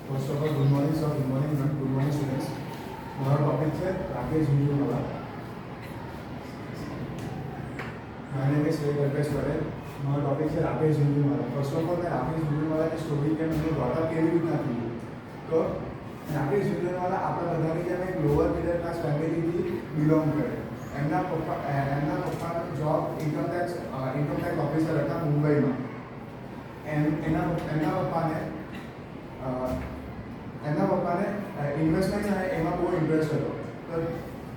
First of all good morning sir, good morning ma'am, good morning students. हमारा topic है Rakesh Jhunjhunwala. My name is Kalpesh Patel. हमारा topic है Rakesh Jhunjhunwala. First of all मैं राकेश झुंझुनवाला की story के मैंने ब्रॉटअप કેવી રીતના થયું તો રાકેશ ઝુંઝુનવાલા આપણા બધાની જેમ એક લોઅર મિડલ ક્લાસ ફેમિલીથી બિલોંગ કરે। એમના પપ્પાનો જોબ ઇન્કમ ટેક્સ ઓફિસર હતા મુંબઈમાં। એમના પપ્પાને ઇન્વેસ્ટમેન્ટ અને એમાં બહુ ઇન્ટરેસ્ટ હતો। તો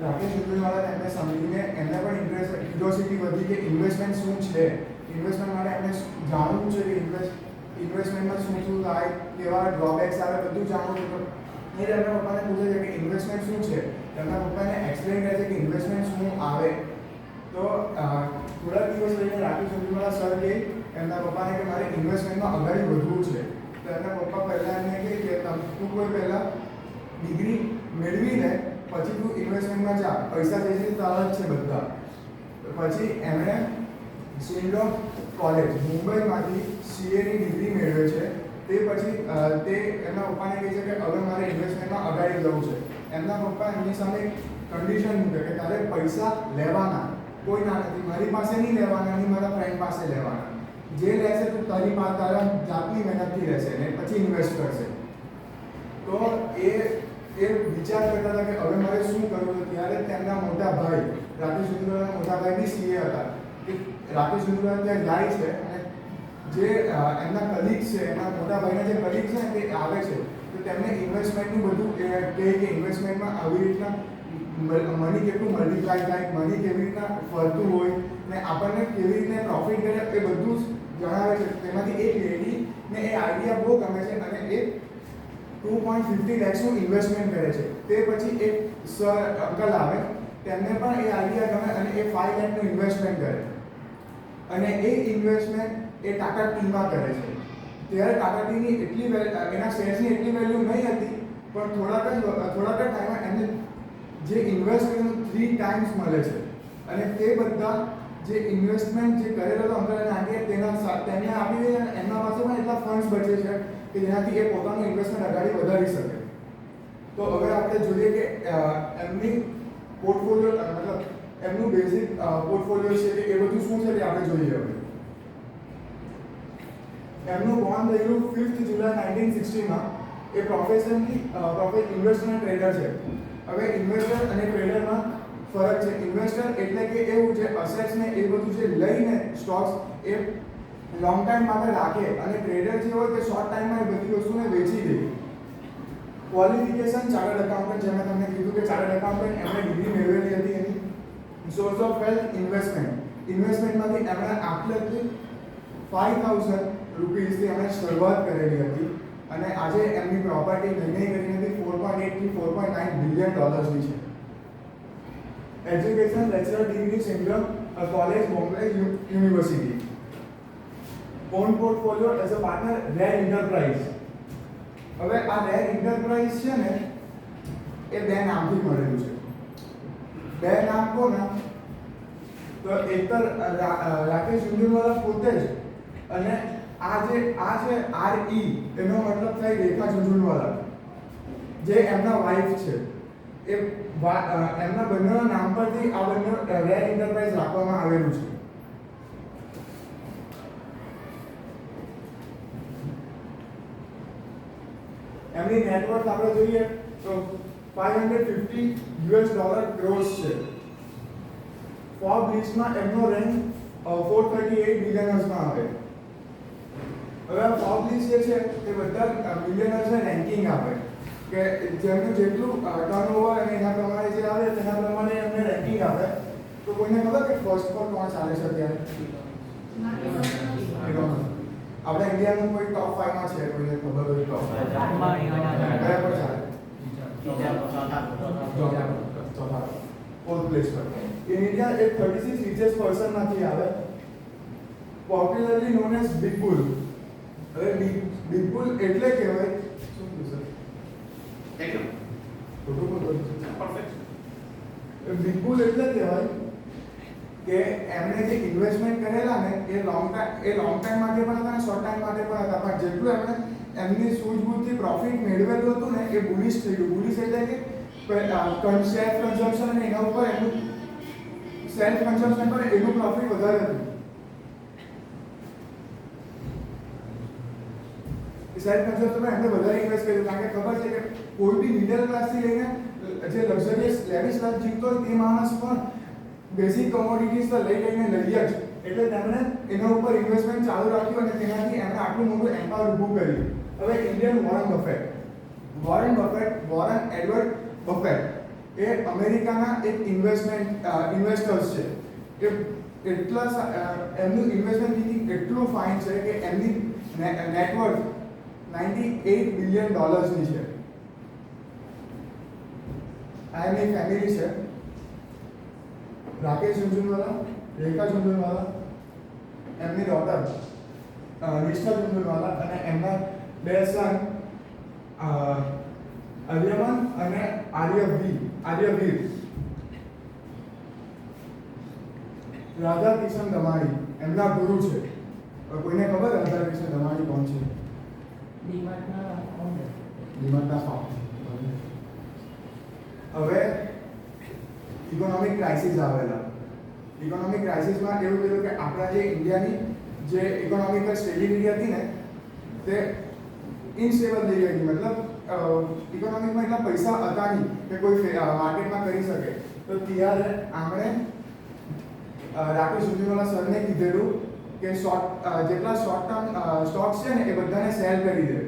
રાકેશ ઝુંઝુનવાલાને એમને સમજીને એમને પણ ક્યુરિયોસિટી વધી કે ઇન્વેસ્ટમેન્ટ શું છે, ઇન્વેસ્ટમેન્ટ માટે એમને જાણવું છે કે ઇન્વેસ્ટમેન્ટમાં શું શું થાય, કેવા ડ્રોબેક્સ આવે, બધું જાણવું છે। તો એ એમના પપ્પાને પૂછે છે કે ઇન્વેસ્ટમેન્ટ શું છે। એમના પપ્પાને એક્સપ્લેન કરે છે કે ઇન્વેસ્ટમેન્ટ શું આવે। તો થોડા દિવસ રહીને રાકેશ ઝુંઝુનવાલા સર કહે એમના પપ્પાને કે મારે ઇન્વેસ્ટમેન્ટમાં આગળ વધવું છે। તો એમના પપ્પા પહેલાં એમને કહે કે તું કોઈ પહેલાં ડિગ્રી મેળવી લે, પછી તું ઇન્વેસ્ટમેન્ટમાં જા, પૈસા જે છે તારા જ છે બધા। પછી એમણે શિલ્લોંગ કોલેજ મુંબઈમાંથી સીએની ડિગ્રી મેળવે છે। તે પછી તે એમના પપ્પાને કહે છે કે હવે મારે ઇન્વેસ્ટમેન્ટમાં આગળ જવું છે। એમના પપ્પા એમની સામે કન્ડિશન મૂકે કે તારે પૈસા લેવાના, કોઈ ના નથી, મારી પાસે નહીં લેવાના, નહીં મારા ફ્રેન્ડ પાસે લેવાના, જે લેશે તું તારા જાતની મહેનતથી લેશે ને પછી ઇન્વેસ્ટ કરશે। તો એ વિચાર કરતા હતા કે હવે મારે શું કરવું। તો ત્યારે તેમના મોટા ભાઈ રાકેશ ઝુંઝુનવાલાના મોટા ભાઈ બી સીએ હતા। કે રાકેશ ઝુંઝુનવાલા ત્યાં જાય છે અને જે એમના કલીગ્સ છે, એમના મોટા ભાઈના જે કલીગ્સ છે તે આવે છે। તો તેમને ઇન્વેસ્ટમેન્ટનું બધું કહે કે ઇન્વેસ્ટમેન્ટમાં આવી રીતના મની કેટલું મલ્ટીપ્લાય થાય, મની કેવી રીતના ફરતું હોય ને આપણને કેવી રીતે પ્રોફિટ કરે એ બધું જ જણાવે છે। તેમાંથી એક લેડીને એ આઈડિયા બહુ ગમે છે અને એ 2.50 લાખનું ઇન્વેસ્ટમેન્ટ કરે છે। તે પછી એક સર અંકલ આવે, તેમને પણ એ આઈડિયા ગમે અને એ 5 લાખનું ઇન્વેસ્ટમેન્ટ કરે અને એ ઇન્વેસ્ટમેન્ટ એ ટાટા ટીમાં કરે છે। ત્યારે ટાટા ટીની એના શેર્સની એટલી વેલ્યુ નહીં હતી, પણ થોડાક જ ટાઈમમાં એમને જે ઇન્વેસ્ટ કર્યું 3 ટાઈમ્સ મળે છે। અને તે બધા જે ઇન્વેસ્ટમેન્ટ જે કરેલો હતો અંકલ અને આંટીએ તેમને આપી દે અને એમના પાસે પણ એટલા ફંડ્સ બચે છે કે જેનાથી એ પોતાનું ઇન્વેસ્ટમેન્ટ આગળ વધારી શકે। તો હવે આપણે જોઈએ કે એમની પોર્ટફોલિયો મતલબ એમનું બેઝિક પોર્ટફોલિયો છે કે એ બધું શું છે તે આપણે જોઈએ। હવે એમનું બોર્ન થયેલું 5th જુલાઈ 1960માં। એ પ્રોફેશનલી ઇન્વેસ્ટર અને ટ્રેડર છે। હવે ઇન્વેસ્ટર અને ટ્રેડરમાં ફરક છે। ઇન્વેસ્ટર એટલે કે એવું જે અસેટ્સ ને એ બધું જે લઈને સ્ટોક્સ એ લોંગ ટાઈમ માટે રાખે, અને ટ્રેડર જે હોય તે શોર્ટ ટાઈમમાં એ બધી વસ્તુને વેચી દે। ક્વોલિફિકેશન ચાર્ટર્ડ એકાઉન્ટન્ટ, જેમ મેં તમને કીધું કે ચાર્ટર્ડ એકાઉન્ટન્ટ એમણે ડિગ્રી મેળવેલી હતી એની। સોર્સ ઓફ વેલ્થ ઇન્વેસ્ટમેન્ટમાંથી એમણે આટલી 5000 રૂપીસથી એમણે શરૂઆત કરેલી હતી અને આજે એમની પ્રોપર્ટી મહિને કરીને 4.8 થી 4.9 બિલિયન ડોલર્સની છે। Education bachelor degree single college Bombay university. On portfolio as a partner rare enterprise. હવે આ રેર એન્ટરપ્રાઇઝ છે ને એ બે નામથી મળેલું છે। બે નામ કોના? તો એક તો રાકેશ ઝુંઝુનવાલા પોતે જ, અને આ છે RE, એનો મતલબ થાય રેખા ઝુંઝુનવાલા, જે એમના વાઇફ છે। એ એમના બંનેના નામ પરથી આ બંને રેર એન્ટરપ્રાઇઝ રાખવામાં આવેલું છે। એમની નેટવર્થ આપણે જોઈએ તો $550 ક્રોર્સ છે। ફોર્બ લિસ્ટમાં એમનો રેન્ક 438 બિલિયનર્સમાં આવે। હવે આ ફોર્બ લિસ્ટ જે છે તે બધા બિલિયનર્સને રેન્કિંગ આપે કે જેમનું જેટલું ટર્નઓવર અને એના પ્રમાણે જે આવે તેના પ્રમાણે એમને રેન્કિંગ આપે। તો કોઈને ખબર કે ફર્સ્ટ પર કોણ ચાલે છે અત્યારે? આપણે ઇન્ડિયાનું કોઈ ટોપ 5 માં છે? કોઈને ખબર હોય ટોપ 5 કયા પર ચાલે? ચોથા ફોર્થ પ્લેસ પર। ઇન્ડિયા એક 36 રિચેસ્ટ પર્સનમાંથી આવે, popularly known as big bull. હવે બિગ બુલ એટલે કહેવાય શું સર? એકદમ પરફેક્ટ। બિગ બુલ એટલે કહેવાય કે એમણે જે ઇન્વેસ્ટમેન્ટ કરેલા ને એ લોંગ ટાઈમ માટે પણ હતા અને શોર્ટ ટાઈમ માટે પણ હતા, પણ જેટલું એમણે એમની સૂઝબૂછથી પ્રોફિટ મેળવે એ બુલિશ થઈ ગયું. બુલિશ એટલે કે સેલ્ફ કન્ઝમ્પશન અને એના ઉપર એનું સેલ્ફ કન્ઝમ્પશન પર એનું પ્રોફિટ વધારે હતું. સેલ્ફ કન્ઝમ્પશન પર એમને વધારે ઇન્વેસ્ટ કર્યું કારણ કે ખબર છે કે કોઈ બી મિડલ ક્લાસથી લઈને જે લક્ઝરિયસ લેવિશ લાઈફ જીવતો હોય તે માણસ પણ બેઝિક કોમોડિટીઝ તો લઈને લઈએ જ. એટલે તેમણે એના ઉપર ઇન્વેસ્ટમેન્ટ ચાલુ રાખ્યું અને તેનાથી એમણે આટલું મોટું એમ્પાયર ઊભું કર્યું. હવે ઇન્ડિયન વોરન એડવર્ડ બફેટ એ અમેરિકાના એક ઇન્વેસ્ટર્સ છે. એ એટલા એમનું ઇન્વેસ્ટમેન્ટ નીતિ એટલું ફાઇન છે કે એમની નેટવર્થ $98 બિલિયન ની છે. આ એમની ફેમિલી છે. રાકેશ ઝુંઝુનવાલા, રેખા ઝુંઝુનવાલા, એમની ડોટર નિષ્ઠા ઝુંઝુનવાલા અને એમના 2 સન આર્યમન અને આર્યવીર. રાધા કિશન દમાણી એમના ગુરુ છે. કોઈને ખબર રાધા કિશન દમાણી કોણ છે? ડીમાર્ટના ફાઉન્ડર. હવે ઇકોનોમિક ક્રાઇસિસ આવેલા. ઇકોનોમિક ક્રાઇસિસમાં એવું થયું કે આપણા જે ઇન્ડિયાની જે ઇકોનોમિકલ સ્ટેબિલિટી હતી ને તે ઇનસ્ટેબલ થઈ ગઈ. મતલબ ઇકોનોમિકમાં એટલા પૈસા હતા નહીં કે કોઈ માર્કેટમાં કરી શકે. તો ત્યારે આપણે રાકેશ ઝુંઝુનવાલા સરને કીધેલું કે જેટલા શોર્ટ ટર્મ સ્ટોક્સ છે ને એ બધાને સેલ કરી દે.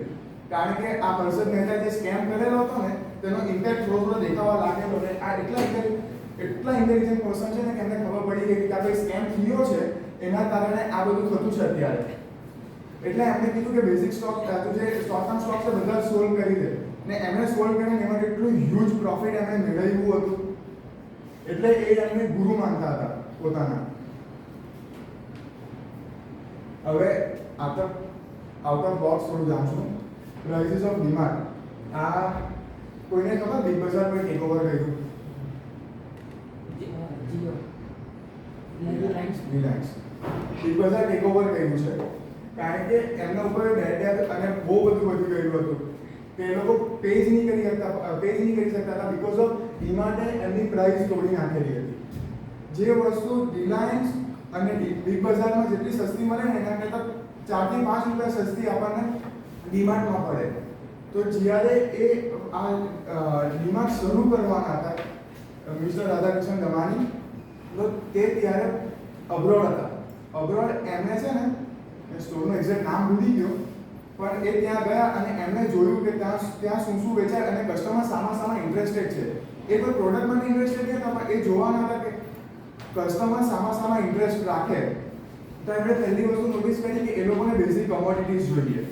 કારણ કે આ હર્ષદ મહેતા જે સ્કેમ કરેલો હતો ને તેનો ઇમ્પેક્ટ થોડો દેખાવા લાગેલો. ને આ એટલા ઇન્ટેલિજન્ટ પર્સન છે ને કે એમને ખબર પડી ગઈ કે આ ભાઈ સ્કેમ થયો છે એના કારણે આ બધું થતું છે અત્યારે. એટલે એમણે કીધું કે બેઝિક સ્ટોક જે શોર્ટ ટર્મ સ્ટોક છે બધા સોલ્વ કરી દે. ને એમણે સોલ્વ કરીને એમાં એટલું હ્યુજ પ્રોફિટ એમણે મેળવ્યું હતું. એટલે એ એમને ગુરુ માનતા હતા પોતાના. હવે આઉટ ઓફ બોક્સ થોડું જાણશું. Prices of DMart. આ કોઈને ખબર બિગ બજાર પર ટેક ઓવર કર્યું? રિલાયન્સ બિગ બજાર ટેક ઓવર કર્યું છે કારણ કે એમના ઉપર ડેટ અને બહુ બધું વધી ગયું હતું કે એ લોકો પે જ નહીં કરી શકતા હતા બીકોઝ ઓફ ડીમાર્ટે એમની પ્રાઇસ તોડી નાખેલી હતી. જે વસ્તુ રિલાયન્સ અને બિગ બજારમાં જેટલી સસ્તી મળે ને એના કરતાં 4 થી 5 રૂપિયા સસ્તી આપણને ડીમાર્ટમાં પડે. તો જ્યારે એ આ ડીમાર્ટ શરૂ કરવાના હતા મિસ્ટર રાધાકૃષ્ણ દમાણી, તો તે ત્યારે અબ્રોડ હતા. અબ્રોડ એમને છે ને સ્ટોરનું એક્ઝેક્ટ નામ ભૂલી ગયો પણ એ ત્યાં ગયા અને એમણે જોયું કે ત્યાં શું વેચાય અને કસ્ટમર સામાં ઇન્ટરેસ્ટેડ છે. એ કોઈ પ્રોડક્ટ માટે ઇન્ટરેસ્ટેડ નહીં હતા પણ એ જોવાના હતા કે કસ્ટમર સામાં ઇન્ટરેસ્ટ રાખે. તો એમણે પહેલી વસ્તુ નોટિસ કરી કે એ લોકોને બેઝિક કોમોડિટીઝ જોઈએ.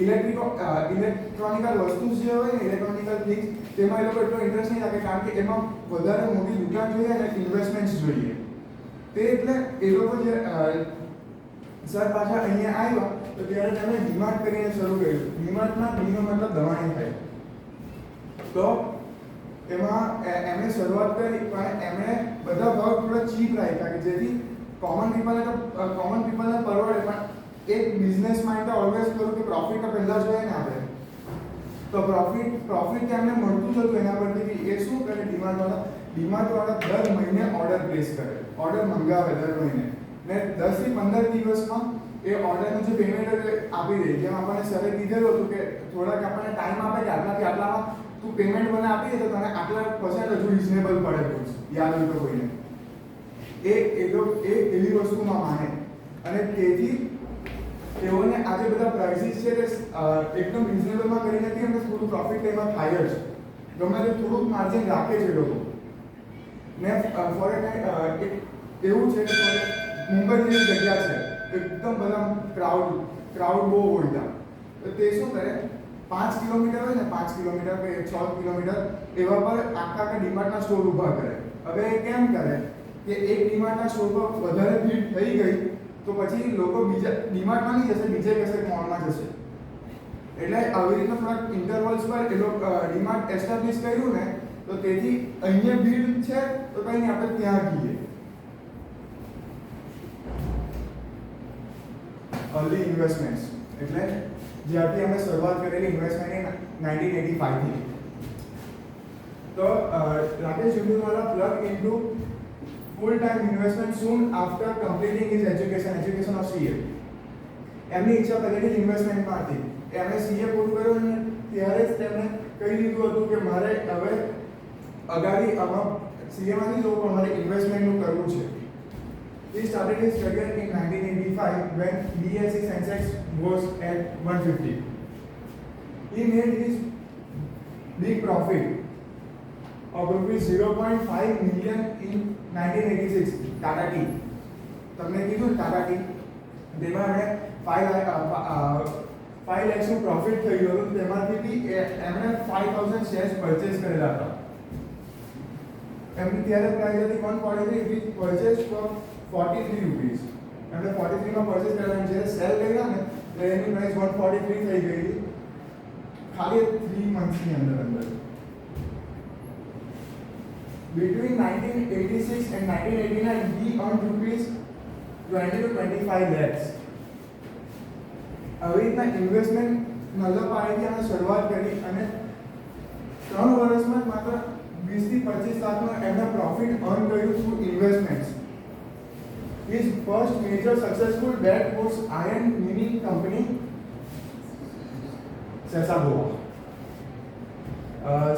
ઇલેક્ટ્રોનિકલ વસ્તુ જે હોય ને ઇલેક્ટ્રોનિકલ થિંગ્સ તેમાં એ લોકો એટલો ઇન્ટરેસ્ટ નહીં રાખે કારણ કે એમાં વધારે મોટી દુકાન જોઈએ અને ઇન્વેસ્ટમેન્ટ્સ જોઈએ. તે એટલે એ લોકો જે સર પાછા અહીંયા આવ્યા તો ત્યારે તેમણે ડીમાર્ટ કરીને શરૂ કર્યું. ડીમાર્ટના ડીનો મતલબ દવાણી થાય. તો એમાં એમણે શરૂઆત કરી પણ એમણે બધા ભાવ થોડા ચીપ રાખ્યા કે જેથી કોમન પીપલને પરવડે. પણ એક બિઝનેસ માટે ઓલવેઝ કરું કે પ્રોફિટ તો પહેલા જોઈએ ને આપણે. તો પ્રોફિટ એમને મળતું જ હતું એના પરથી એ શું કરે ડીમાર્ટવાળા દર મહિને ઓર્ડર પ્લેસ કરે, ઓર્ડર મંગાવે દર મહિને ને 10 થી 15 દિવસમાં એ ઓર્ડરનું જે પેમેન્ટ આપી દે. જેમ આપણને સરે કીધેલું હતું કે થોડાક આપણને ટાઈમ આપે કે આટલાથી આટલામાં તું પેમેન્ટ મને આપી દે તો તને આટલા પર્સન્ટ હજુ રિઝનેબલ પડે. યાદ હોય તો કોઈને એ એવી વસ્તુમાં માને અને તેથી તેઓને આજે બધા પ્રાઇસીસ છે તે એકદમ રિઝનેબલમાં કરી નથી અને થોડું પ્રોફિટ એમાં થાય જ. ગમે તે થોડુંક માર્જિન રાખે છે લોકો. ને ફોર એવું છે કે મુંબઈ જેવી જગ્યા છે એકદમ બધા ક્રાઉડ બહુ હોય ત્યાં. તો તે શું કરે 5 કિલોમીટર હોય ને 5 કિલોમીટર કે 6 કિલોમીટર એવા પર આખા ડીમાર્ટના સ્ટોર ઊભા કરે. હવે એ કેમ કરે કે એક ડીમાર્ટના સ્ટોર પર વધારે ભીડ થઈ ગઈ તો પછી લોકો બીજા ડીમાર્ટમાં નહીં જશે, બીજે કશે મોલમાં જશે. એટલે આવી રીતના થોડાક ઇન્ટરવલ્સ પર એ લોકો ડીમાર્ટ એસ્ટાબ્લિશ કર્યું ને તો તેથી અહીંયા ભીડ છે તો કંઈ નહીં આપણે ત્યાં જઈએ. અર્લી ઇન્વેસ્ટમેન્ટ્સ એટલે જ્યારથી અમે શરૂઆત કરેલી ઇન્વેસ્ટમેન્ટની 1985 થી. તો Rakesh જુનજુનવાલા plug into full-time investment soon after completing his education of CA. એમની ઈચ્છા પહેલેથી ઇન્વેસ્ટમેન્ટમાં હતી. એમણે CA પૂરું કર્યું અને ત્યારે જ તેમણે કહી દીધું હતું કે મારે હવે અગાડી આમાં CA માં નહીં જવું પણ મારે ઇન્વેસ્ટમેન્ટનું કરવું છે. He started his career in 1985 when BSE Sensex was at 150. He made his big profit of rupees 0.5 million in 1986. Tata Tea. તમને કીધું Tata Tea. તેમાં એમણે 5 lakhનું પ્રોફિટ થયું હતું. તેમાંથી બી એમણે 5000 શેર્સ પરચેસ કરેલા હતા. એમની ત્યારે પ્રાઇસ હતી 143, which purchased for 43 rupees. એમણે 43 માં પરચેસ કરેલા અને જ્યારે સેલ કર્યા ને તો એની પ્રાઇસ 143 થઈ ગઈ ખાલી 3 મંથની અંદર. Between 1986 and 1989, he earned rupees 20 to 25 lakhs. આવી રીતના ઇન્વેસ્ટમેન્ટ નલ્લા પાડેથી અમે શરૂઆત કરી અને 3 વર્ષમાં જ માત્ર 20 થી 25 લાખનો એમણે પ્રોફિટ અર્ન કર્યું through investments. His first major successful bet was iron mining company સેસાગોવા.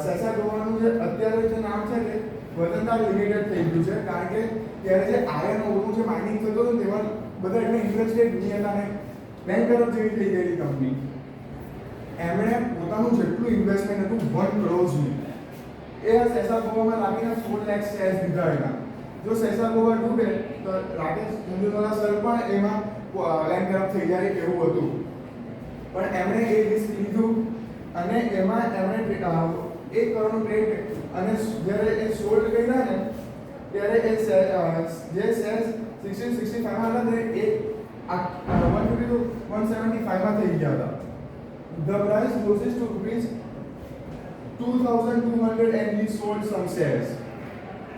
સેસાગોવાનું જે અત્યારે જે નામ છે તે વતનદાર લિમિટેડ થઈ ગયું છે કારણ કે ત્યારે જે આયર્ન ઓરનું જે માઇનિંગ થતું હતું તેમાં બધા એટલે ઇન્ટરેસ્ટેડ નહીં હતા અને બેંકરપ્ટ જેવી થઈ ગયેલી કંપની. એમણે પોતાનું જેટલું ઇન્વેસ્ટમેન્ટ હતું 1 કરોડનું એ સેસાગોવામાં રાખીને 4 લાખ શેર્સ લીધા હતા. જો સેસાગોવા ડૂબે તો રાકેશ જુનજુનવાલા સર પણ એમાં બેંકરપ્ટ થઈ જાય એવું હતું. પણ એમણે એ રિસ્ક લીધું અને એમાં એમણે 1 કરોડનું ટ્રેડ અને જ્યારે એ સોલ્ડ કર્યા ને ત્યારે એ જે શેર્સ 65 માં હતા તે 150 to 175 માં થઈ ગયા હતા. The price roses to rupees 2200 and he sold some shares.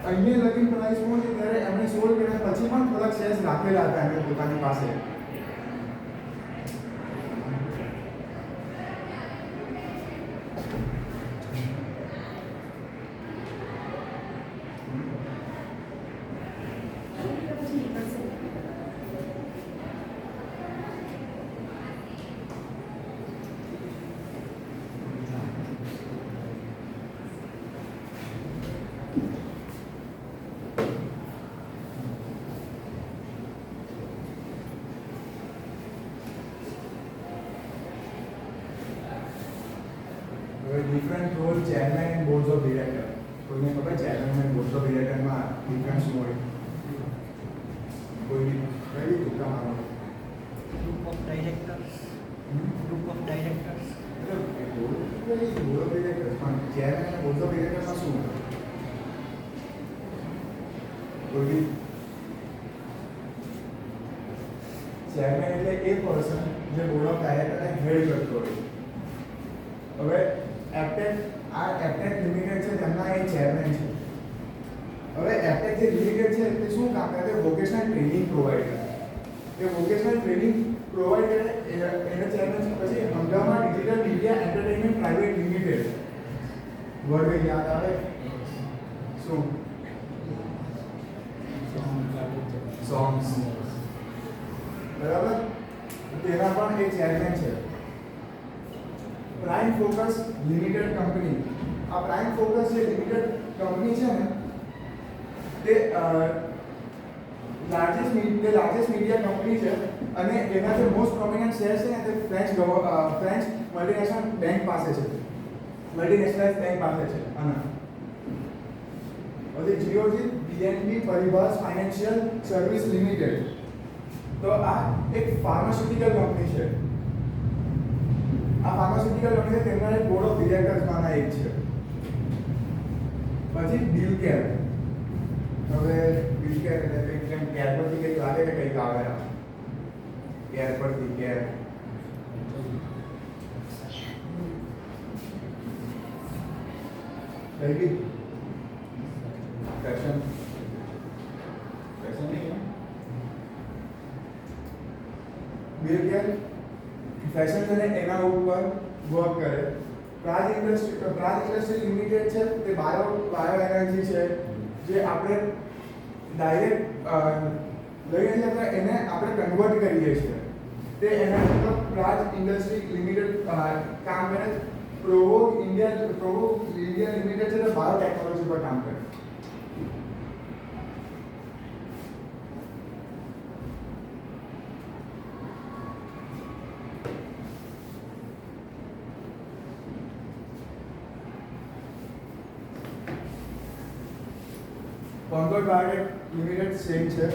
અહીંયા લગી પ્રાઇસ પહોંચી ત્યારે એમણે સોલ્ડ કર્યા પછી પણ થોડાક શેર્સ રાખેલા હતા એમણે પોતાની પાસે. Different role chairman and boards of director. કોઈને ખબર chairman and boards of director માં ડિફરન્સ શું હોય? કોઈ કઈ ટૂંકા મારો Group of directors. Group of directors. Board of directors પણ chairman and boards of directors માં શું હોય? કોઈ chairman એટલે એ પર્સન જે બોર્ડ ઓફ ડાયરેક્ટરને હેડ કરતો હોય. હવે એપટેક લિમિટેડ છે તેમના એ ચેરમેન છે. હવે એપટેક જે લિમિટેડ છે તે શું કામ કરે? વોકેશનલ ટ્રેનિંગ પ્રોવાઈડ કરે. એ વોકેશનલ ટ્રેનિંગ પ્રોવાઈડ કરે એના ચેરમેન છે. પછી Hungama digital media entertainment private limited word યાદ આવે શું? સોંગ્સ બરાબર તેના પણ એ ચેરમેન છે. Prime focus limited company. આ પ્રાઇમ ફોકસ જે લિમિટેડ કંપની છે ને તે લાર્જેસ્ટ મીડિયા કંપની છે અને એના જે મોસ્ટ પ્રોમિનન્ટ શેર છે ને તે ફ્રેન્ચ મલ્ટીનેશનલ બેંક પાસે છે. મલ્ટીનેશનલ બેંક પાસે છે. આના પછી જીઓજી બીએનબી પરિવાસ ફાઇનાન્શિયલ સર્વિસ લિમિટેડ. તો આ એક ફાર્માસ્યુટિકલ કંપની છે. આ ફાર્માસ્યુટિકલ કંપની તેમના એક બોર્ડ ઓફ ડિરેક્ટર્સમાંના એક છે. પછી બિલકેર. હવે બિલકેર એટલે કેમ કેર પરથી કંઈક લાગે કે કંઈક આવે કેર પરથી કેર કઈ ક્વેશ્ચન નહીં બિલકેર ફેશન છે ને એના ઉપર વર્ક કરે. પ્રાજ ઇન્ડસ્ટ્રી લિમિટેડ છે તે બાયો એનર્જી છે જે આપણે ડાયરેક્ટ લઈને આપણે એને આપણે કન્વર્ટ કરીએ છીએ. તે એનર્જી પર પ્રાજ ઇન્ડસ્ટ્રી લિમિટેડ કામ કરે. પ્રોવો ઇન્ડિયા લિમિટેડ છે તે બાયોટેકનોલોજી પર કામ કરે. કોન્કોર્ડ બાયોટેક લિમિટેડ સેમ છે.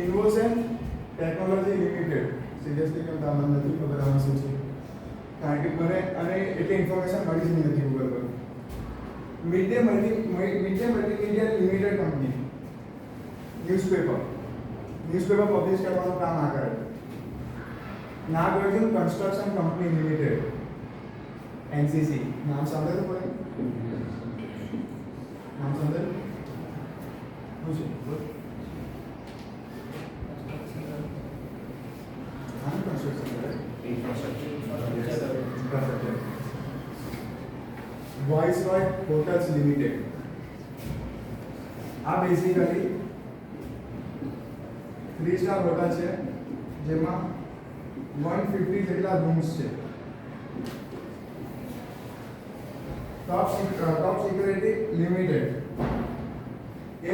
ઇનોવેશન ટેકનોલોજી લિમિટેડ સિરિયસલી કેમ તમને નથી ખબર આમાં શું છે, કારણ કે મને અને એટલી ઇન્ફોર્મેશન મળી જ નથી ગૂગલ પર. Mid day multimedia limited company newspaper publish કરવાનું કામ આ કરે. Nagarjuna construction company limited NCC નામ સાંભળ્યું કોઈ? નામ સાંભળ્યું? શું છે? Viceroy hotels limited. આ બેઝિકલી 3 સ્ટાર હોટલ છે જેમાં 150 જેટલા રૂમ્સ છે. ટોપ સિક્યુરિટી લિમિટેડ એ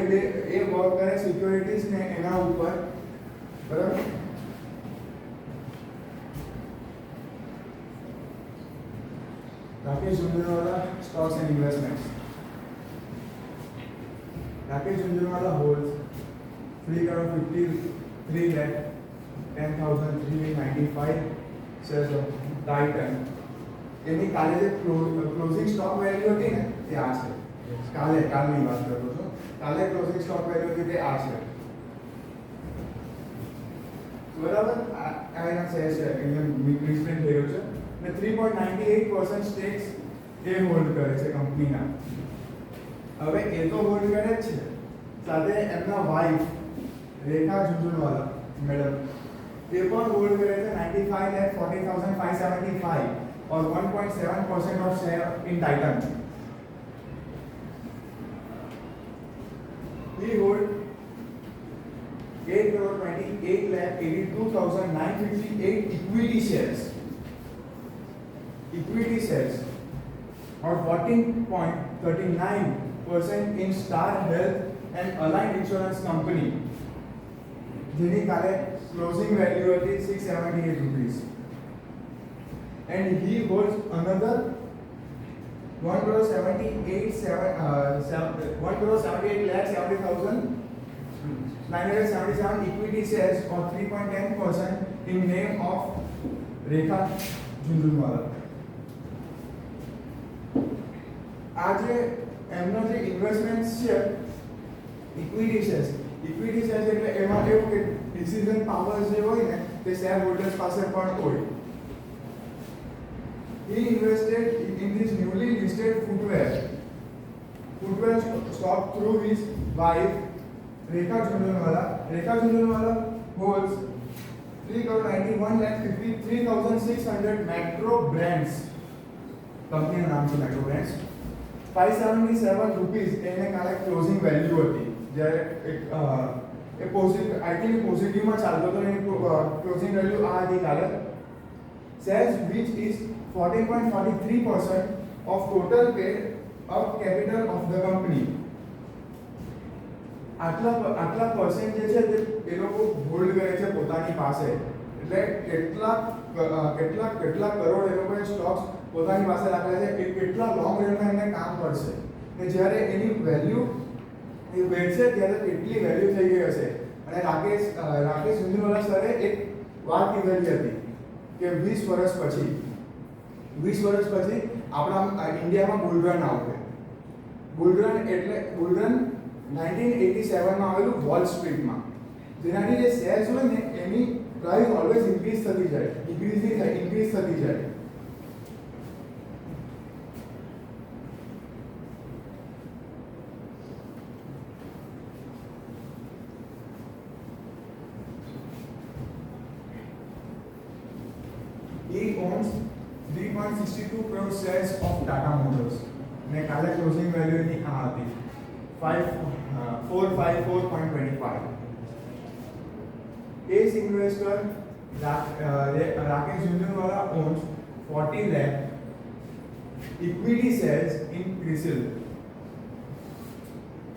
વર્ક કરે સિક્યુરિટીઝ ને એના ઉપર, બરાબર. Rakesh Jhunjhunwala stocks and investments. Rakesh Jhunjhunwala hold 3,53,10,395 shares of Titan. એની કાલે જે ક્લોઝિંગ સ્ટોક વેલ્યુ હતી ને તે આ છે. કાલની વાત કરું છું. કાલે ક્લોઝિંગ સ્ટોક વેલ્યુ હતી તે આ છે, બરાબર. આ એના શેર છે અહીંયા મિસપ્રિન્ટ થયો છે ને 3.98% સ્ટેક્સ એ હોલ્ડ કરે છે કંપનીના. હવે એ તો હોલ્ડ કરે જ છે, સાથે એમના વાઇફ રેખા ઝુંઝુનવાલા મેડમ એ પણ હોલ્ડ કરે છે 95,40,575 or 1.7% of share in Titan. He hold 8,28,82,958 equity shares or 14.39% in Star Health and Allied Insurance Company, જેની કાલે ક્લોઝિંગ વેલ્યુ હતી 678 rupees. And he holds another 1,78,70,977 equity shares or 3.10% in name of Rekha Jhunjhunwala. આ જે એમનો જે investment છે equity shares એટલે એમાં એવું કે ડિસિઝન પાવર જે હોય ને તે શેર હોલ્ડર્સ પાસે પણ હોય. He invested in this newly listed footwear stock through his wife Rekha Jhunjhunwala. Rekha Jhunjhunwala holds 3,91,53,600 Metro Brands. કંપનીનું નામ છે મેટ્રો બ્રાન્ડ્સ. 577 રૂપીસ એને કાલે ક્લોઝિંગ વેલ્યુ હતી, જ્યારે એ પોઝિટિવ આઈ થિંક પોઝિટિવમાં ચાલતો હતો એની ક્લોઝિંગ વેલ્યુ આ હતી કાલે. Shares which is 14.43% of total paid up capital of the company. આટલા પર્સન્ટ જે છે તે એ લોકો હોલ્ડ કરે છે પોતાની પાસે. એટલે કેટલા કરોડ એ લોકોએ સ્ટોક્સ પોતાની પાસે રાખેલા છે, કેટલા લોંગ રનમાં એમને કામ કરશે ને જ્યારે એની વેલ્યુ એ વેચશે ત્યારે કેટલી વેલ્યુ થઈ ગઈ હશે. અને રાકેશ ઝુંઝુનવાલા સરે એક વાત કીધેલી હતી કે 20 વર્ષ પછી આપણા ઇન્ડિયામાં બુલ રન આવશે. બુલ રન 1987 માં આવેલું વોલ સ્ટ્રીટમાં, જેનાથી જે શેર્સ હોય ને એની પ્રાઇસ ઓલવેઝ ઇન્ક્રીઝ થતી જાય. 8.62 crore shares of Tata Motors ને કાલે ક્લોઝિંગ વેલ્યુ ની આ હતી 454.25. Ace investor Rakesh Jhunjhunwala owns 40 lakh equity shares in CRISIL.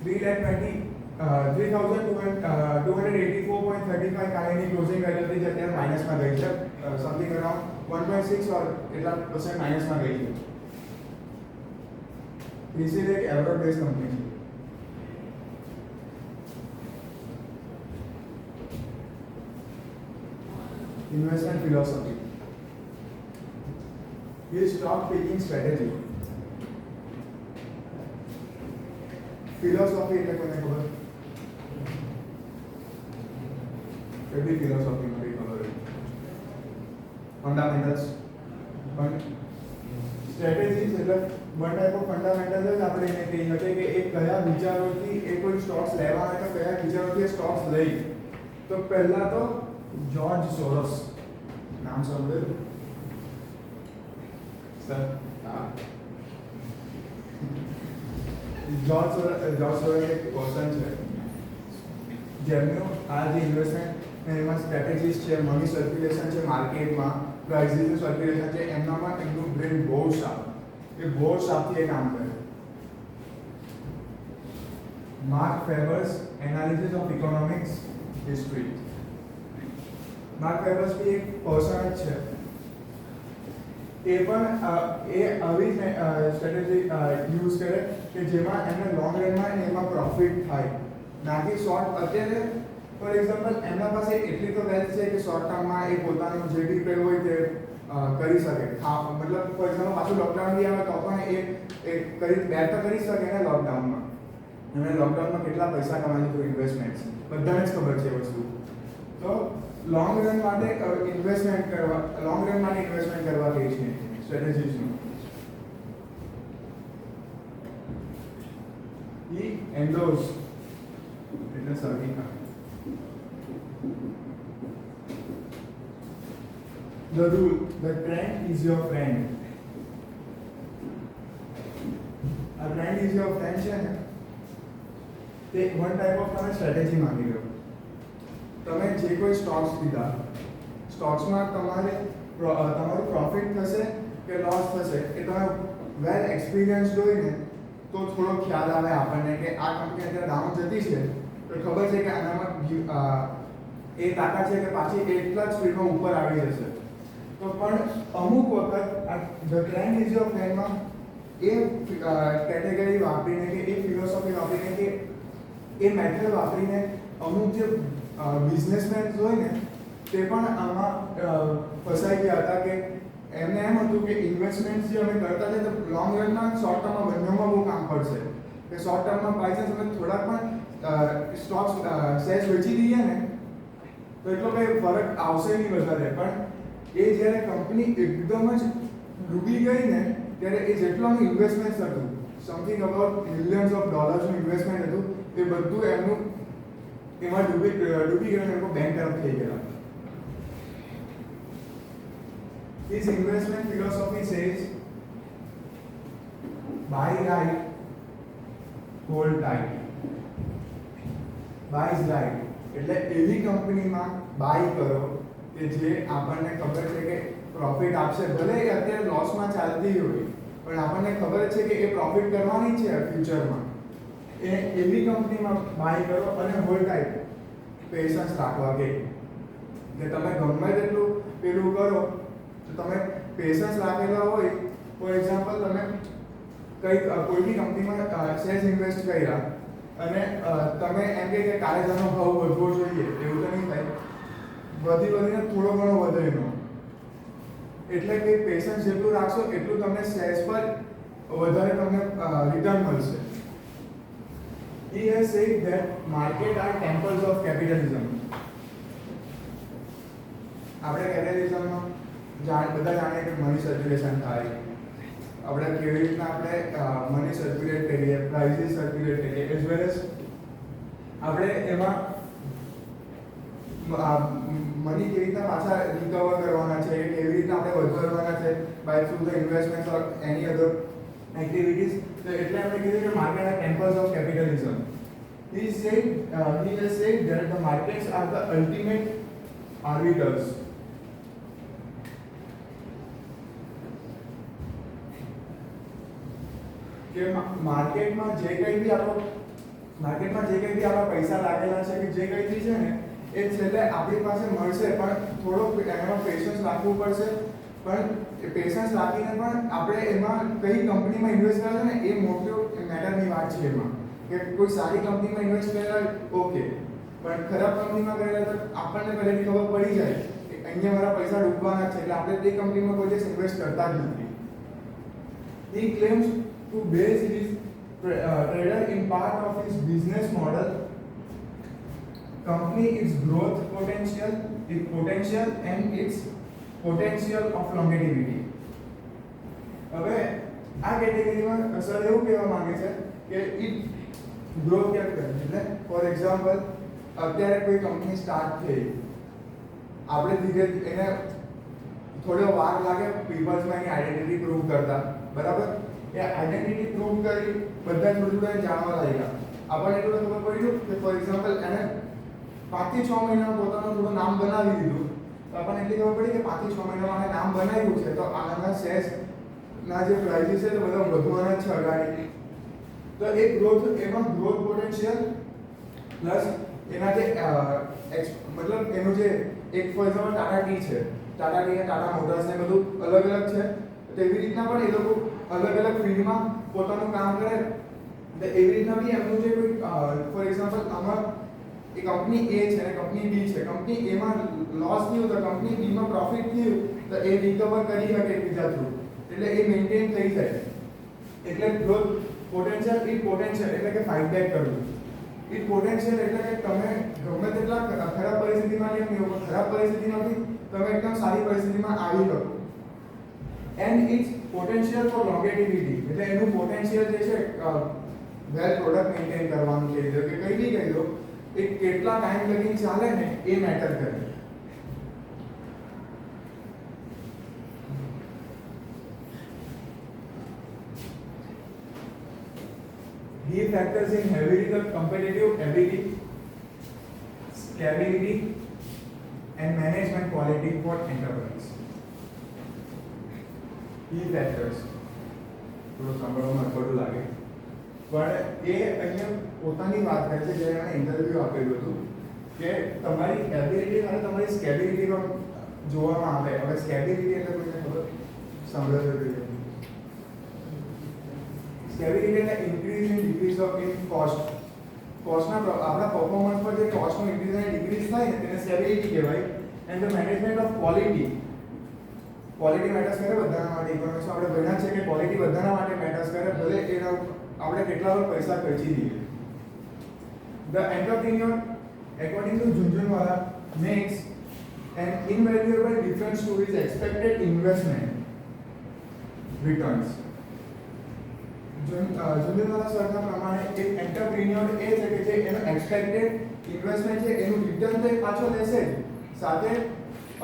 3,284.35 કાલેની ક્લોઝિંગ વેલ્યુ હતી જે અત્યારે માઇનસમાં ગઈ છે, સમથિંગ અરાઉન્ડ 1.6 ઓર એટલા % માઇનસમાં ગઈ છે. CRISIL એક એવરેજ બેઝ કંપની છે. Investment philosophy. His stock picking strategy. Philosophy એટલે કોને ખબર? કેટલી philosophy નથી ખબર. Fundamentals. પણ strategies એટલે one type of fundamentals જ આપણે એને કહી શકીએ કે એ કયા વિચારોથી એ કોઈ સ્ટોક્સ લેવા હોય તો કયા વિચારોથી એ સ્ટોક્સ લઈ. તો પહેલા તો जॉर्ज सोरोस नाम સાંભળ્યું સર? હા, जॉर्ज सोरोस એક પર્સન છે જેમનું આ જે ઇન્વેસ્ટમેન્ટ એમાં સ્ટ્રેટેજીસ છે, મની સર્ક્યુલેશન છે માર્કેટમાં, પ્રાઇસીસનું સર્ક્યુલેશન છે, એમનામાં એમનું બ્રેન બહુ શાર્પ, એ બહુ શાર્પથી એ કામ કરે. Mark Faber's analysis of economics history. Mark Faber's બી એક પર્સન જ છે. એ પણ એ આવી સ્ટ્રેટેજી યુઝ કરે કે જેમાં એમને લોંગ રનમાં એમાં પ્રોફિટ થાય, ના કે શોર્ટ. અત્યારે ફોર એક્ઝામ્પલ એમના પાસે એટલી તો વેલ્થ છે કે શોર્ટ ટર્મમાં એ પોતાનું જે બી કરવું હોય તે કરી શકે. મતલબ ફોર એક્ઝામ્પલ પાછું લોકડાઉન બી આવે તો પણ એ બેર તો કરી શકે ને લોકડાઉનમાં. એમણે લોકડાઉનમાં કેટલા પૈસા કમાઈ લીધું ઇન્વેસ્ટમેન્ટ્સ, બધાને જ ખબર છે એ વસ્તુ. તો લોંગ રન માટે ઇન્વેસ્ટમેન્ટ કરવા કહે છે સ્ટ્રેટેજીસનું. ઈ એન્ડોર્સ એટલે સર્વિકા. The rule, the trend is your friend. A trend is your friend છે ને તે વન ટાઈપ ઓફ તમે સ્ટ્રેટેજી માંગી લો. તમે જે કોઈ સ્ટોક્સ લીધા, સ્ટોક્સમાં તમારું પ્રોફિટ થશે કે લોસ થશે એ તમે વેલ એક્સપિરિયન્સ હોય ને તો થોડો ખ્યાલ આવે આપણને કે આ કંપની અત્યારે ડાઉન જતી છે તો ખબર છે કે આનામાં એ તાકાત છે કે પાછી એટલા જ સ્પીડમાં ઉપર આવી જશે. તો પણ અમુક વખત આ ધ ટ્રેન્ડ ઇઝ યોર ફ્રેન્ડમાં એ કેટેગરી વાપરીને કે એ ફિલોસોફી વાપરીને કે એ મેથડ વાપરીને અમુક જે બિઝનેસમેન હોય ને તે પણ આમાં ફસાઈ ગયા હતા કે એમને એમ હતું કે ઇન્વેસ્ટમેન્ટ જે અમે કરતા હતા તો લોંગ રનમાં શોર્ટ ટર્મમાં બંનેમાં બહુ કામ પડશે કે શોર્ટ ટર્મમાં બાય ચાન્સ અમે થોડાક પણ સ્ટોક્સ શેર્સ વેચી દઈએ ને તો એટલો કંઈ ફરક આવશે નહીં વધારે. પણ એ જ્યારે કંપની એકદમ જ ડૂબી ગઈ ને ત્યારે એ જેટલાનું ઇન્વેસ્ટમેન્ટ હતું, સમથિંગ અબાઉટ મિલિયન્સ ઓફ ડોલર્સનું ઇન્વેસ્ટમેન્ટ હતું, એ બધું એમનું એમાં ડૂબી ગયો ને બેંક તરફ થઈ ગયા. His investment philosophy says buy right, hold tight. Buy is right એટલે એવી કંપનીમાં બાય કરો કે જે આપણને ખબર છે કે પ્રોફિટ આપશે, ભલે એ અત્યારે લોસમાં ચાલતી હોય પણ આપણને ખબર છે કે એ પ્રોફિટ કરવાની છે ફ્યુચરમાં. એ એવી કંપનીમાં બાય કરો અને હોલ્ડ ટાઈટ, પેશન્સ રાખવા કે તમે ગમે તેટલું પેલું કરો તો તમે પેશન્સ રાખેલા હોય. ફોર એક્ઝામ્પલ તમે કોઈ બી કંપનીમાં શેર્સ ઇન્વેસ્ટ કર્યા અને તમે એમ કે કાલે તેનો ભાવ વધવો જોઈએ એવું તો નહીં થાય, વધીને થોડો ઘણો વધે એનો. એટલે કે પેશન્સ જેટલું રાખશો એટલું તમને શેર્સ પર વધારે તમને રિટર્ન મળશે. He has said that market are temples of capitalism. આપણે કેપિટલિઝમમાં બધા જાણીએ કે મની સર્ક્યુલેશન થાય, આપણે કેવી રીતના આપણે મની સર્ક્યુલેટ કરીએ, પ્રાઇસીસ સર્ક્યુલેટ કરીએ, એઝ વેલ એઝ આપણે એમાં મની કેવી રીતના પાછા રિકવર કરવાના છે, કેવી રીતના આપણે વધારવાના છે by through the investment or any other activities. તો એટલે આપણે કીધું કે market are temples of capitalism. He has said that the markets are the ultimate arbiters. કે માર્કેટમાં જે કંઈ બી આપણા પૈસા લાગેલા છે કે જે કંઈ બી છે ને એ છેલ્લે આપણી પાસે મળશે, પણ થોડો એમાં પેશન્સ રાખવું પડશે. પણ પેશન્સ રાખીને પણ આપણે એમાં કઈ કંપનીમાં ઇન્વેસ્ટ કરે છે ને એ મોટો મેટરની વાત છે એમાં. કે કોઈ સારી કંપનીમાં ઇન્વેસ્ટ કરેલા ઓકે, પણ ખરાબ કંપનીમાં કરેલા તો આપણને પહેલેથી ખબર પડી જાય કે અહીંયા મારા પૈસા ડૂબવાના છે, એટલે આપણે તે કંપનીમાં કોઈ દિવસ ઇન્વેસ્ટ કરતા જ નથી. He claims to base his trader in part of his business model company, its growth potential and its potential of longevity. હવે આ કેટેગરીમાં સર એવું કહેવા માંગે છે કે ઇટ ગ્રોથ કેમ કરે, એટલે ફોર એક્ઝામ્પલ અત્યારે કોઈ કંપની સ્ટાર્ટ થઈ, આપણે ધીરે એને થોડો વાર લાગે પીપલ્સમાં એની આઈડેન્ટિટી પ્રૂવ કરતા, બરાબર. એ આઈડેન્ટિટી પ્રૂવ કરી બધા થોડું જાણવા લાગ્યા. આપણને એટલું ખબર પડ્યું કે ફોર એક્ઝામ્પલ એને 5 થી 6 મહિનામાં પોતાનું થોડું નામ બનાવી દીધું, તો આપણને એટલી ખબર પડી કે 5 થી 6 મહિનામાં આને નામ બનાવ્યું છે તો આના શેર્સના જે પ્રાઇસીસ છે તે બધા વધવાના છે અગાડી. તો એ એમાં ગ્રોથ પોટેન્શિયલ પ્લસ એના જે મતલબ એનું જે એક ફોર એક્ઝામ્પલ ટાટા ટી છે, ટાટા ટી અને ટાટા મોટર્સ ને બધું અલગ અલગ છે, તેવી રીતના પણ એ લોકો અલગ અલગ ફિલ્ડમાં પોતાનું કામ કરે. તો એવી રીતના બી એમનું જે કોઈ ફોર એક્ઝામ્પલ આમાં એ કંપની એ છે અને કંપની બી છે, કંપની એમાં લોસ થયું તો કંપની બીમાં પ્રોફિટ થયું તો એ રિકવર કરી શકે એકબીજા થ્રુ, એટલે એ મેન્ટેન થઈ જાય. એટલે ગ્રોથ પોટેન્શિયલ એટલે કે ફાઇટ બેક કરવું. ઇટ પોટેન્શિયલ એટલે કે તમે ગમે તેટલા ખરાબ પરિસ્થિતિમાં કેમ નહીં હો, ખરાબ પરિસ્થિતિમાંથી તમે એકદમ સારી પરિસ્થિતિમાં આવી શકો. એન્ડ ઇટ્સ પોટેન્શિયલ ફોર લોંગેટિવિટી, એટલે એનું પોટેન્શિયલ જે છે વેલ પ્રોડક્ટ મેન્ટેન કરવાનું કહી દો કે કઈ બી કહી દો, એ કેટલા ટાઈમ લગી ચાલે ને એ મેટર કરે. He factors in heavily the competitive ability, scalability and management quality for enterprise. He factors થોડો સાંભળવામાં અઘરું લાગે, પણ એ અહીંયા પોતાની વાત કરે છે. જ્યારે એણે ઇન્ટરવ્યૂ આપેલું હતું કે તમારી એબિલિટી અને તમારી સ્કેબિલિટી પણ જોવામાં આવે. હવે સ્કેબિલિટી એટલે કોઈને ખબર સાંભળવા જોઈએ. સ્કેબિલિટી એટલે increase in decrease of in કોસ્ટના આપણા પરફોર્મન્સ પર જે કોસ્ટનો ઇન્ક્રીઝ અને ડિક્રીઝ થાય ને તેને સ્કેબિલિટી કહેવાય. And the management of quality matters કરે બધાના માટે. ઇકોનોમિક્સમાં આપણે ભણ્યા છે કે ક્વોલિટી બધાના માટે મેટર્સ કરે, ભલે એના આપણે કેટલા પૈસા ખર્ચી દઈએ. The entrepreneur according to Jhunjhunwala makes an invaluable difference to his expected investment returns. Jhunjhunwala સરના પ્રમાણે એક એન્ટરપ્રિન્યોર એ છે કે જે એનું એક્સપેક્ટેડ ઇન્વેસ્ટમેન્ટ છે એનું રિટર્ન તો પાછો લેશે જ, સાથે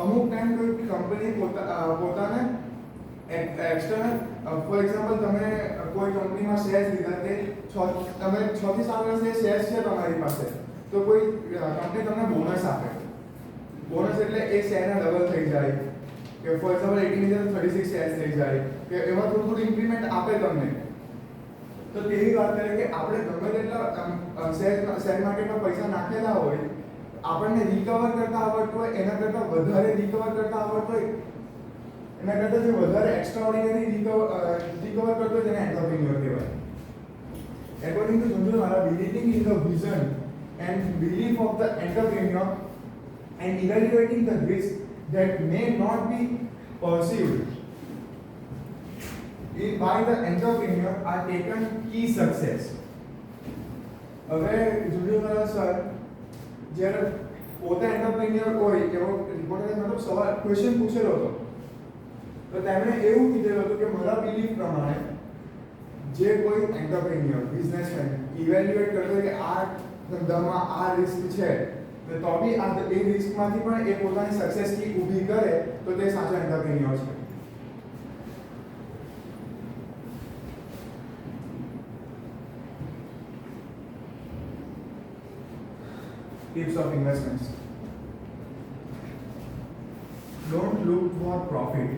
અમુક ટાઈમ કોઈ કંપની પોતાને એક્સટર્નલ ફોર એક્ઝામ્પલ તમે કોઈ કંપનીમાં શેર્સ લીધા કે તમે 6 થી 7 વર્ષ શેર્સ છે તમારી પાસે, તો કોઈ કંપની તમને બોનસ આપે. બોનસ એટલે એ શેરના ડબલ થઈ જાય કે ફોર એક્ઝામ્પલ 18 ની જગ્યાએ 36 શેર્સ થઈ જાય કે એમાં થોડું ઇન્ક્રીમેન્ટ આપે તમને. તો તેવી વાત કરે કે આપણે ગમે તેટલા શેર માર્કેટમાં પૈસા નાખેલા હોય, આપણને રિકવર કરતા આવડતું હોય, એના કરતાં વધારે રિકવર કરતા આવડતું હોય, એના કરતાં જે વધારે એક્સ્ટ્રાઓર્ડિનરી રિકવર કરતો હોય તેને એન્ટરપ્રિન્યોર કહેવાય. According to Jhunjhunwala, believing in the vision and belief of the entrepreneur and evaluating the risk that may not be perceived by the entrepreneur are taken key success. હવે Jhunjhunwala sir જ્યારે પોતે entrepreneur હોય એવો રિપોર્ટરે મતલબ સવાલ question પૂછેલો હતો, તો તેમણે એવું કીધેલું હતું કે મારા બિલીફ પ્રમાણે જે કોઈ એન્ટરપ્રેન્યોર બિઝનેસમેન ઇવેલ્યુએટ કરતો હોય કે આ ધંધામાં આ રિસ્ક છે, તો તો બી આ એ રિસ્કમાંથી પણ એ પોતાની સક્સેસથી ઊભી કરે તો તે સાચો એન્ટરપ્રેન્યોર છે. Tips of investments. Don't look for profit.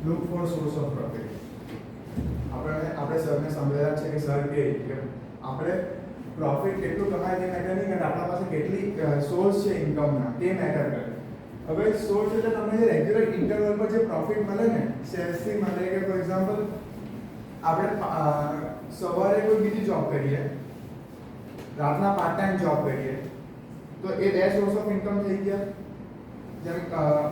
Look for source of profit. આપણે સરને સમજાવ્યા છે કે સર કે આપણે પ્રોફિટ કેટલું કમાય તે મેટર નહીં કરે, આપણા પાસે કેટલી સોર્સ છે ઇન્કમના તે મેટર કરે. હવે સોર્સ એટલે તમને જે રેગ્યુલર ઇન્ટરવલ પર જે પ્રોફિટ મળે ને શેર્સથી મળે, કે ફોર એક્ઝામ્પલ આપણે સવારે કોઈ બીજી જોબ કરીએ, રાતના પાર્ટ ટાઈમ જોબ કરીએ, તો એ બે સોર્સ ઓફ ઇન્કમ થઈ ગયા. જેમ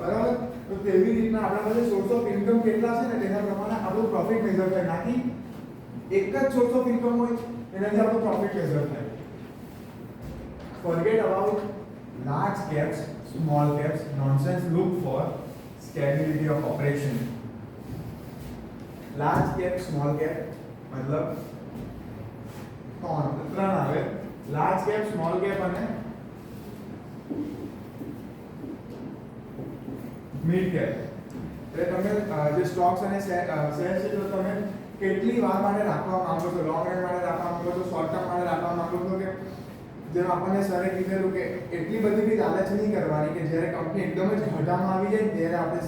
બરાબર, તો તેવી રીતના આપણા પાસે સોર્સ ઓફ ઇન્કમ કેટલા છે ને તેના પ્રમાણે આપણું પ્રોફિટ મેઝર થાય. નાથી એક જ સોર્સ ઓફ ઇન્કમ હોય એનાથી આપણું પ્રોફિટ મેઝર થાય. Forget about large caps, small caps, nonsense. Look for scalability of operation. Large cap, small cap મતલબ ત્રણ આવે: લાર્જ કેપ, સ્મોલ કેપ અને મિડ કેપ. એટલે તમે જે સ્ટોક્સ અને શેર છે તો તમે કેટલી વાર માટે રાખવા માંગો છો, લોંગ રન માટે રાખવા માંગો છો, શોર્ટ ટર્મ માટે રાખવા માંગો છો, કે જેમ આપણને સરે કીધેલું કે એટલી બધી બી લાલચ નહીં કરવાની કે જ્યારે કંપની એકદમ જ ઘટામાં આવી જાય ત્યારે આપણે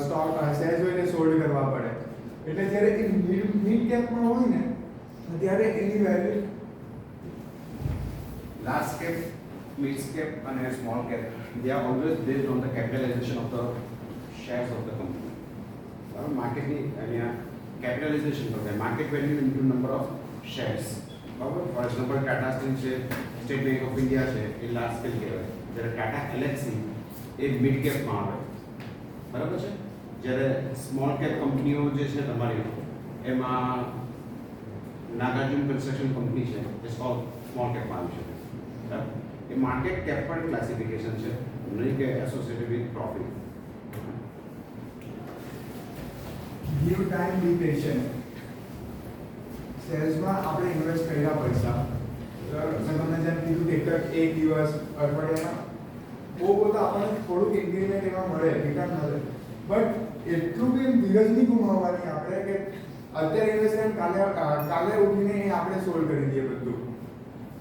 સ્ટોક શેર જોઈને સોલ્ડ કરવા પડે. એટલે જ્યારે એ મિડ કેપમાં હોય ને ત્યારે એની value large cap, mid cap and a small cap, they are always based on the capitalization of the shares of the company. Market capitalization होता है, market value into number of shares. बराबर. For example, Tata Steel છે, State Bank of India છે, એ large scale કહેવાય. જ્યારે Tata Elxsi એ mid cap માં આવે. બરાબર છે. જ્યારે small cap કંપનીઓ જે છે તમારી એમાં નાગાર્જુન કન્સ્ટ્રક્શન કંપની છે, એ સ્મોલ cap માં આવી છે. એ માર્કેટ કેપ પર ક્લાસિફિકેશન છે, નહીં કે associated with profit. Give time, be patient. શેર્સમાં આપણે ઇન્વેસ્ટ કર્યા પૈસા, મેં તમને જેમ કીધું કે એક દિવસ અઠવાડિયામાં બહુ બધા આપણને થોડુંક ઇન્ક્રીમેન્ટ એમાં મળે, રિટર્ન મળે, બટ એટલું બી ધીરજ નહીં ગુમાવવાની આપણે કે અત્યારે ઇન્વેસ્ટમેન્ટ કાલે ઉઠીને એ આપણે સોલ્વ કરી દઈએ બધું.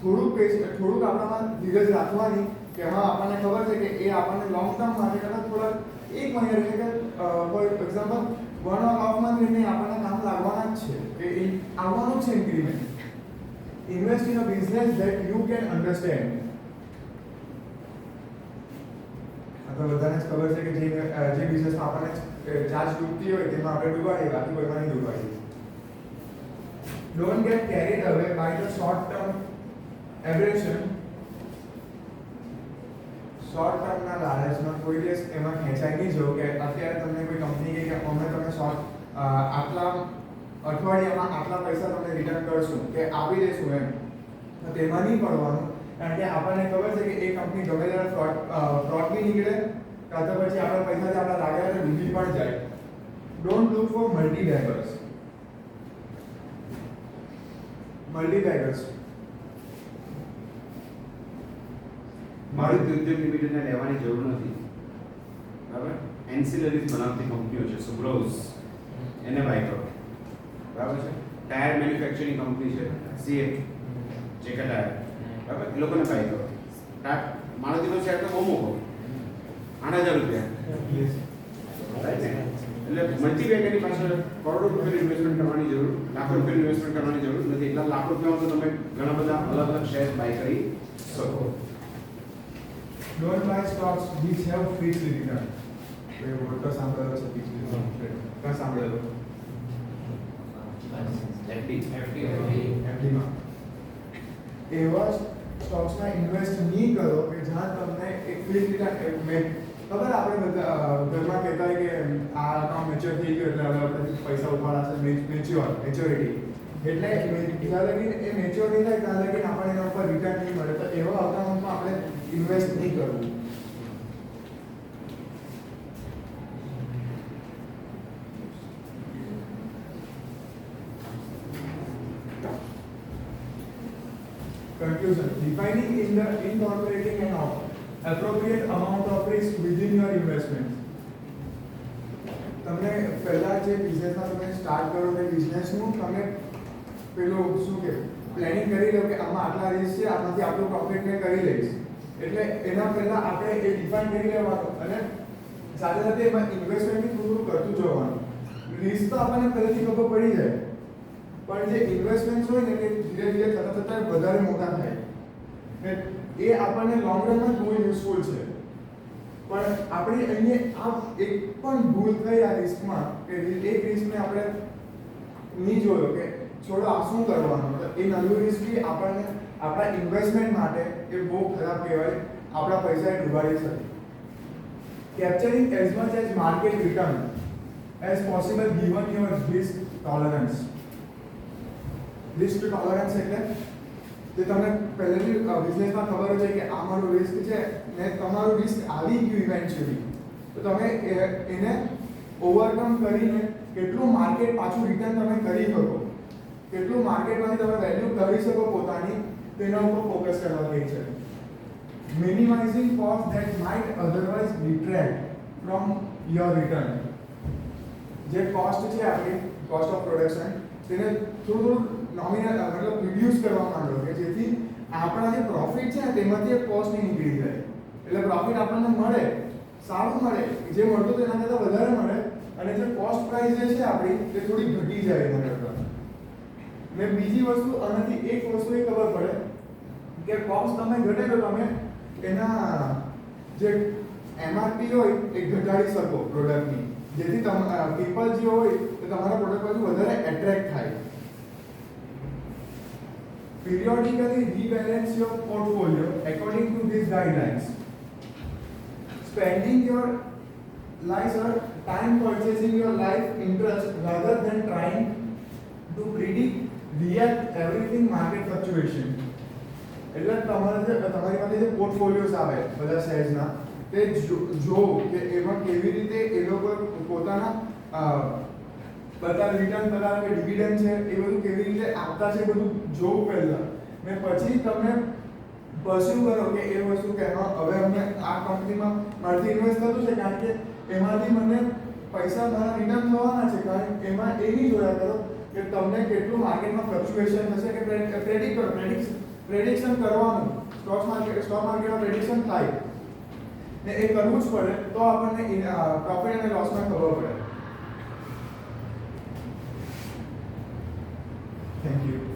થોડુંક આપણામાં ધીરજ રાખવાની કે હા આપણને ખબર છે કે એ આપણને લોંગ ટર્મ માટે કદાચ થોડા એક મહિના એટલે કે ફોર એક્ઝામ્પલ 1.5 મંથ રહીને આપણને કામ લાગવાના જ છે, કે એ આવવાનું જ છે increment. Invest in a business that you can understand. આ તો બધાને જ ખબર છે કે જે બિઝનેસમાં આપણને ચાર્જ ડૂબતી હોય તેમાં આપણે ડૂબાડીએ, બાકી કોઈમાં નહીં ડૂબાડીએ. Don't get carried away by the short term aberration. Short ટર્મના લાલચમાં કોઈ દિવસ એમાં ખેંચાઈ નહીં જવું કે અત્યારે તમને કોઈ કંપની કહે કે અમે તમને આટલા અઠવાડિયામાં આટલા પૈસા તમને રિટર્ન કરશું કે આપી દઈશું એમ, તો તેમાં નહીં પડવાનું. કારણ કે આપણને ખબર છે કે એ કંપની ગમે ત્યારે ફ્રોડ બી નીકળે, કાં તો પછી આપણા પૈસા જે આપણા લાગ્યા એટલે ડૂબી પણ જાય. Don't look for multibaggers. Maruti Udyog લિમિટેડને લેવાની જરૂર નથી. બરાબર. એન્સિલરીઝ બનાવતી કંપનીઓ છે, સુબ્રોઝ, એને બાય કરો. બરાબર છે. ટાયર મેન્યુફેક્ચરિંગ કંપની છે, સીએ, જેકા ટાયર, બરાબર, એ લોકોને બાય કરો. મારુતિનો શેર તો બહુ મોટો, 8,000 રૂપિયા. એટલે મલ્ટીબેગરની પાછળ કરોડો રૂપિયાની ઇન્વેસ્ટમેન્ટ કરવાની જરૂર, લાખો રૂપિયાની ઇન્વેસ્ટમેન્ટ કરવાની જરૂર નથી. એટલા લાખ રૂપિયામાં તો તમે ઘણા બધા અલગ અલગ શેર બાય કરી શકો. Don't buy stocks which have fixed return. A word તો સાંભળેલો છે, fixed return. ક્યાં સાંભળેલો? FD માં. એવા સ્ટોક્સમાં ઇન્વેસ્ટ નહીં કરો કે જ્યાં તમને એક ફિક્સ્ડ રિટર્ન. ખબર આપણે બધા ઘરમાં કહેતા હોય કે આ અકાઉન્ટ મેચ્યોર થઈ ગયું એટલે હવે આપણે પૈસા ઉપાડવા છે, મેચ્યોરિટી. એટલે જ્યાં લગી એ મેચ્યોર નહીં થાય ત્યાં લગી આપણને એના ઉપર રિટર્ન નહીં મળે. તો એવા અકાઉન્ટમાં આપણે ઇન્વેસ્ટ નહીં કરવું. Conclusion. Defining incorporating an appropriate amount of risk within your investment. તમને પહેલા જે બિઝનેસમાં તમે સ્ટાર્ટ કરો તે બિઝનેસનું તમે પેલું શું કે પ્લાનિંગ કરી લો કે આમાં આટલા રિસ્ક છે, આમાંથી આટલું પ્રોફિટ મેં કરી લઈશ. એટલે એના પહેલા આપણે એ ડિફાઇન કરી લેવાનું અને સાથે સાથે એમાં ઇન્વેસ્ટમેન્ટ થોડું કરતું જવાનું. રિસ્ક તો આપણને પહેલેથી ખબર પડી જાય, પણ જે ઇન્વેસ્ટમેન્ટ હોય ને તે ધીરે ધીરે થતા વધારે મોટા થાય. એ આપણને લોંગ રનમાં બહુ યુઝફુલ છે. પણ આપણે અહીંયા આ એક પણ ભૂલ થઈ આ રિસ્કમાં કે એક રિસ્કને આપણે નહીં જોયો કે છોડો આ શું કરવાનું. એ નાનું રિસ્ક બી આપણને આપણા ઇન્વેસ્ટમેન્ટ માટે એ બહુ ખરાબ કહેવાય, આપણા પૈસા એ ડૂબાડી શકે. Capturing as much as market return as possible given your risk tolerance. Risk tolerance એટલે જે તમને પહેલેથી બિઝનેસમાં ખબર છે કે આ મારું રિસ્ક છે ને તમારું રિસ્ક આવી ગયું ઇવેન્ચ્યુઅલી, તો તમે એને ઓવરકમ કરીને કેટલું માર્કેટ પાછું રિટર્ન તમે કરી શકો, કેટલું માર્કેટમાંથી તમે વેલ્યુ કરી શકો પોતાની, તેના ઉપર ફોકસ કરવા ગઈ છે. Minimising cost that might otherwise detract from your return. જે કોસ્ટ છે આપણી કોસ્ટ ઓફ પ્રોડક્શન તેને થોડું નોમિનલ મતલબ રિડ્યુસ કરવા માંડો કે જેથી આપણા જે પ્રોફિટ છે ને તેમાંથી એક કોસ્ટ નહીં નીકળી જાય. એટલે પ્રોફિટ આપણને મળે, સારું મળે, જે મળતું તેના કરતાં વધારે મળે, અને જે કોસ્ટ પ્રાઇસ જે છે આપણી તે થોડી ઘટી જાય એના કરતાં. ને બીજી વસ્તુ આનાથી એક વસ્તુ એ ખબર પડે કે કોસ્ટ તમે ઘટે તો તમે એના જે એમઆરપી હોય એ ઘટાડી શકો પ્રોડક્ટની, જેથી પીપલ જે હોય તે તમારા પ્રોડક્ટ બાજુ વધારે એટ્રેક્ટ થાય. Periodically rebalance your portfolio according to these guidelines. Spending your life or time purchasing your life interest rather than trying to predict, react everything market fluctuation. એટલે તમારી પાસે જે પોર્ટફોલિયોઝ આવે બધા શેર્સના તે જો કે એમાં કેવી રીતે એ લોકો પોતાના બધા રિટર્ન બધા કે ડિવિડન્ડ છે એ બધું કેવી રીતે આપતા છે બધું જોવું પહેલા, ને પછી તમે પરસ્યુ કરો કે એ વસ્તુ કે હવે અમને આ કંપનીમાં મારથી ઇન્વેસ્ટ થતું છે કારણ કે એમાંથી મને પૈસા મારા રિટર્ન થવાના છે. કારણ એમાં એ નહીં જોયા કરો કે તમને કેટલું માર્કેટમાં ફ્લક્ચ્યુએશન થશે કે પ્રેડિક્ટ કરો, પ્રેડિક્શન કરવાનું. સ્ટોક માર્કેટમાં પ્રેડિક્શન થાય ને એ કરવું જ પડે તો આપણને પ્રોફિટ અને લોસમાં ખબર પડે. Thank you.